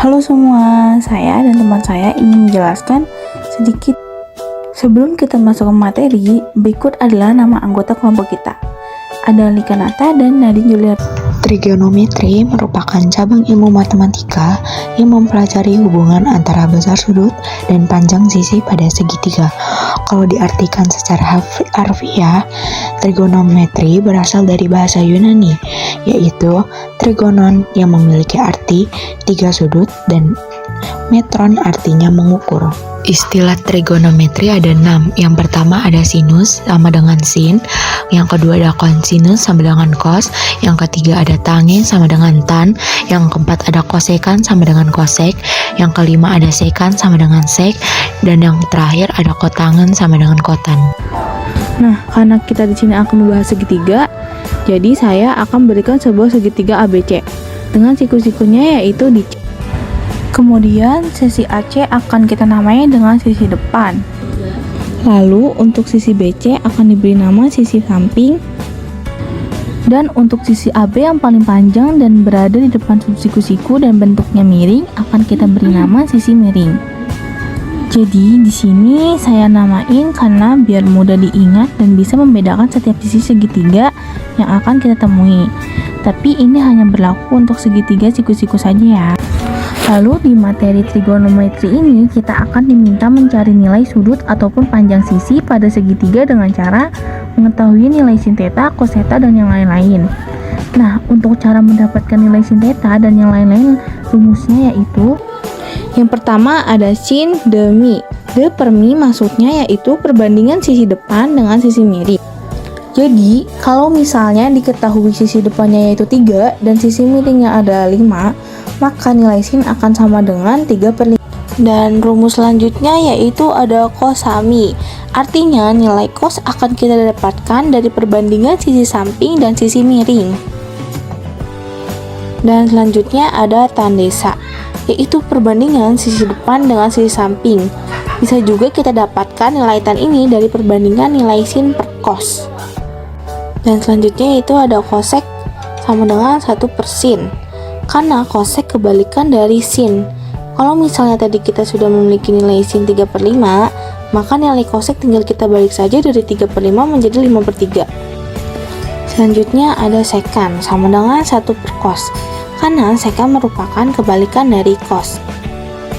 Halo semua, saya dan teman saya ingin menjelaskan sedikit. Sebelum kita masuk ke materi, berikut adalah nama anggota kelompok kita. Ada Likanata dan Nadine Juliet. Trigonometri merupakan cabang ilmu matematika yang mempelajari hubungan antara besar sudut dan panjang sisi pada segitiga. Kalau diartikan secara harfiah, trigonometri berasal dari bahasa Yunani, yaitu trigonon yang memiliki arti tiga sudut dan metron artinya mengukur. Istilah trigonometri ada 6. Yang pertama ada sinus sama dengan sin, yang kedua ada kosinus sama dengan cos, yang ketiga ada tangent sama dengan tan, yang keempat ada kosekan sama dengan kosek, yang kelima ada sekan sama dengan sek, dan yang terakhir ada kotangen sama dengan kotan. Nah, karena kita di sini akan membahas segitiga, jadi saya akan berikan sebuah segitiga ABC dengan siku-sikunya yaitu di C. Kemudian sisi AC akan kita namai dengan sisi depan. Lalu untuk sisi BC akan diberi nama sisi samping. Dan untuk sisi AB yang paling panjang dan berada di depan siku-siku dan bentuknya miring akan kita beri nama sisi miring. Jadi di sini saya namain karena biar mudah diingat dan bisa membedakan setiap sisi segitiga yang akan kita temui. Tapi ini hanya berlaku untuk segitiga siku-siku saja ya. Lalu di materi trigonometri ini kita akan diminta mencari nilai sudut ataupun panjang sisi pada segitiga dengan cara mengetahui nilai sin theta, cos theta, dan yang lain-lain. Nah, untuk cara mendapatkan nilai sin theta dan yang lain-lain rumusnya yaitu yang pertama ada sin de mi. De per mi maksudnya yaitu perbandingan sisi depan dengan sisi miring. Jadi, kalau misalnya diketahui sisi depannya yaitu 3 dan sisi miringnya ada 5, maka nilai sin akan sama dengan 3/5. Dan rumus selanjutnya yaitu ada cosami. Artinya nilai cos akan kita dapatkan dari perbandingan sisi samping dan sisi miring. Dan selanjutnya ada tandesa, yaitu perbandingan sisi depan dengan sisi samping. Bisa juga kita dapatkan nilai tan ini dari perbandingan nilai sin per cos. Dan selanjutnya itu ada cosec sama dengan 1/sin. Karena cosec kebalikan dari sin. Kalau misalnya tadi kita sudah memiliki nilai sin 3/5, maka nilai cosec tinggal kita balik saja dari 3/5 menjadi 5/3. Selanjutnya ada sekan sama dengan 1/cos. Karena sekan merupakan kebalikan dari cos.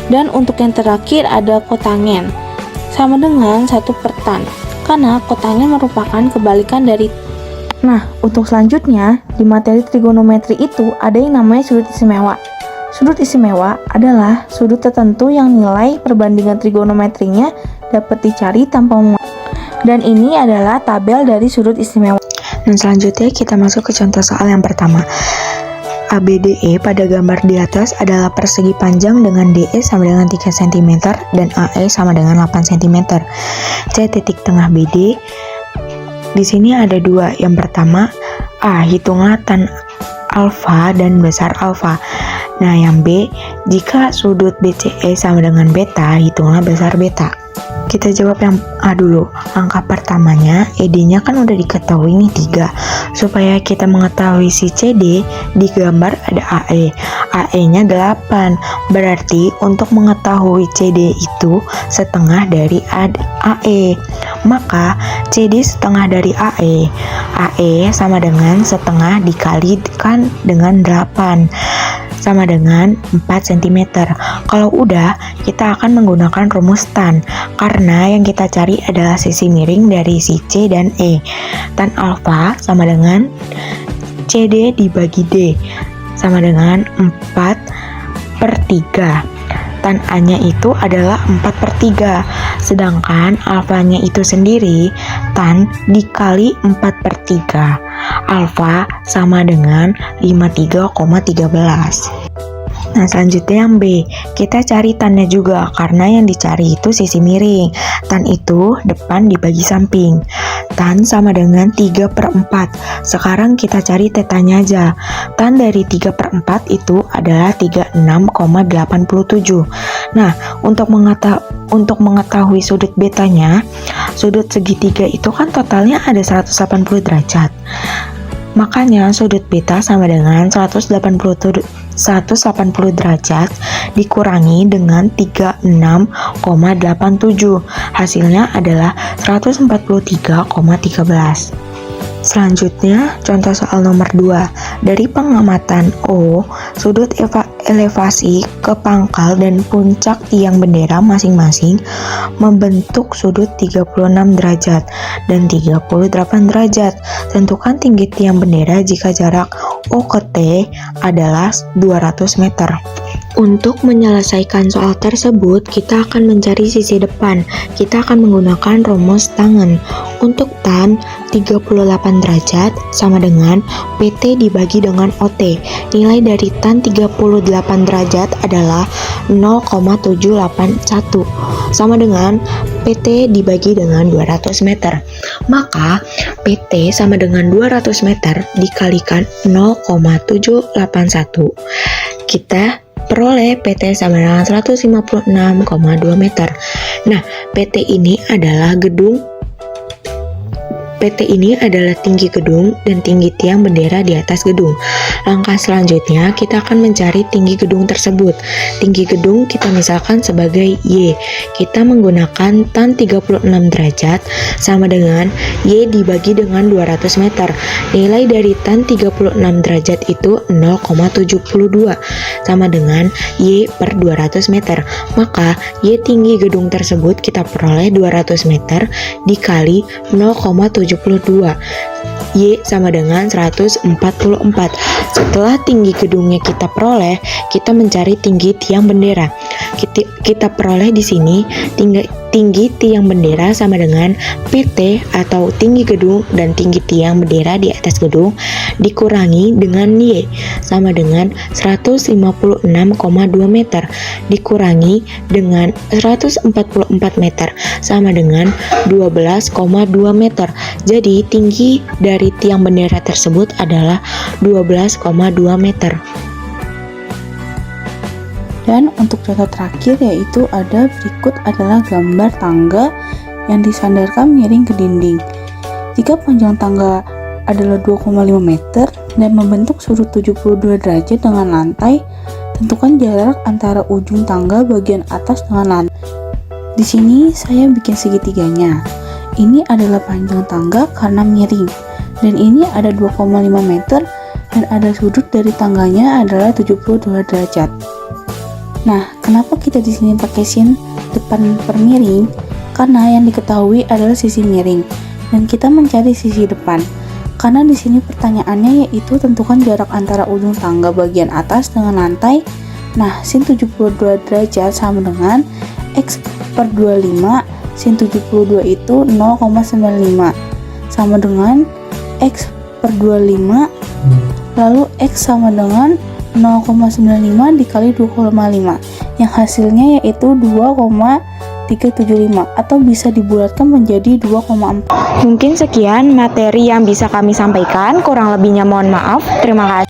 Dan untuk yang terakhir ada kotangen sama dengan 1/tan. Karena kotangen merupakan kebalikan dari. Nah, untuk selanjutnya, di materi trigonometri itu ada yang namanya sudut istimewa. Sudut istimewa adalah sudut tertentu yang nilai perbandingan trigonometrinya dapat dicari tanpa dan ini adalah tabel dari sudut istimewa. Dan selanjutnya kita masuk ke contoh soal yang pertama. ABDE pada gambar di atas adalah persegi panjang dengan DE sama dengan 3 cm dan AE sama dengan 8 cm. C titik tengah BD. Di sini ada 2. Yang pertama, A, hitunglah tan alfa dan besar alfa. Nah, yang B, jika sudut BCE sama dengan beta, hitunglah besar beta. Kita jawab yang A dulu. Angka pertamanya, ED-nya kan udah diketahui nih 3. Supaya kita mengetahui si CD, di gambar ada AE. AE-nya 8. Berarti untuk mengetahui CD itu setengah dari AE. Maka CD setengah dari AE. AE sama dengan setengah dikalikan dengan 8. Sama dengan 4 cm. Kalau udah, kita akan menggunakan rumus tan, karena yang kita cari adalah sisi miring dari si C dan E. Tan alfa sama dengan CD dibagi D, sama dengan 4/3. Tan A-nya itu adalah 4/3, sedangkan alfanya itu sendiri tan dikali 4/3. Alfa sama dengan 53,13. Nah, selanjutnya yang B, kita cari tannya juga karena yang dicari itu sisi miring. Tan itu depan dibagi samping. Tan sama dengan 3/4. Sekarang kita cari tetanya aja. Tan dari 3/4 itu adalah 36,87. Nah, untuk mengetahui sudut betanya, sudut segitiga itu kan totalnya ada 180 derajat. Makanya sudut beta sama dengan 180 180 derajat dikurangi dengan 36,87. Hasilnya adalah 143,13. Selanjutnya, contoh soal nomor 2. Dari pengamatan O, sudut elevasi ke pangkal dan puncak tiang bendera masing-masing membentuk sudut 36 derajat dan 38 derajat. Tentukan tinggi tiang bendera jika jarak O ke T adalah 200 meter. Untuk menyelesaikan soal tersebut, kita akan mencari sisi depan. Kita akan menggunakan rumus tangen. Untuk tan 38 derajat sama dengan PT dibagi dengan OT. Nilai dari tan 38 derajat adalah 0,781 sama dengan PT dibagi dengan 200 meter. Maka PT sama dengan 200 meter dikalikan 0,781. Kita peroleh PT sama dengan 156,2 meter. Nah, PT ini adalah tinggi gedung dan tinggi tiang bendera di atas gedung. Langkah selanjutnya, kita akan mencari tinggi gedung tersebut. Tinggi gedung kita misalkan sebagai Y. Kita menggunakan tan 36 derajat sama dengan Y dibagi dengan 200 meter. Nilai dari tan 36 derajat itu 0,72 sama dengan Y per 200 meter. Maka Y tinggi gedung tersebut kita peroleh 200 meter dikali 0,72. Y sama dengan 144. Setelah tinggi gedungnya kita peroleh, kita mencari tinggi tiang bendera. Kita peroleh di sini tinggi tiang bendera sama dengan PT atau tinggi gedung dan tinggi tiang bendera di atas gedung dikurangi dengan Y sama dengan 156,2 meter dikurangi dengan 144 meter sama dengan 12,2 meter. Jadi tinggi dari tiang bendera tersebut adalah 12,2 meter. Dan untuk contoh terakhir yaitu berikut adalah gambar tangga yang disandarkan miring ke dinding. Jika panjang tangga adalah 2,5 meter dan membentuk sudut 72 derajat dengan lantai, tentukan jarak antara ujung tangga bagian atas dengan lantai. Di sini saya bikin segitiganya. Ini adalah panjang tangga karena miring, dan ini ada 2,5 meter dan ada sudut dari tangganya adalah 72 derajat. Nah, kenapa kita di sini pakai sin depan per miring? Karena yang diketahui adalah sisi miring dan kita mencari sisi depan. Karena di sini pertanyaannya yaitu tentukan jarak antara ujung tangga bagian atas dengan lantai. Nah, sin 72 derajat sama dengan X per 25. Sin 72 itu 0,95 sama dengan X per 25. Lalu X sama dengan 0,95 dikali 2,5 yang hasilnya yaitu 2,375 atau bisa dibulatkan menjadi 2,4. Mungkin sekian materi yang bisa kami sampaikan, kurang lebihnya mohon maaf. Terima kasih.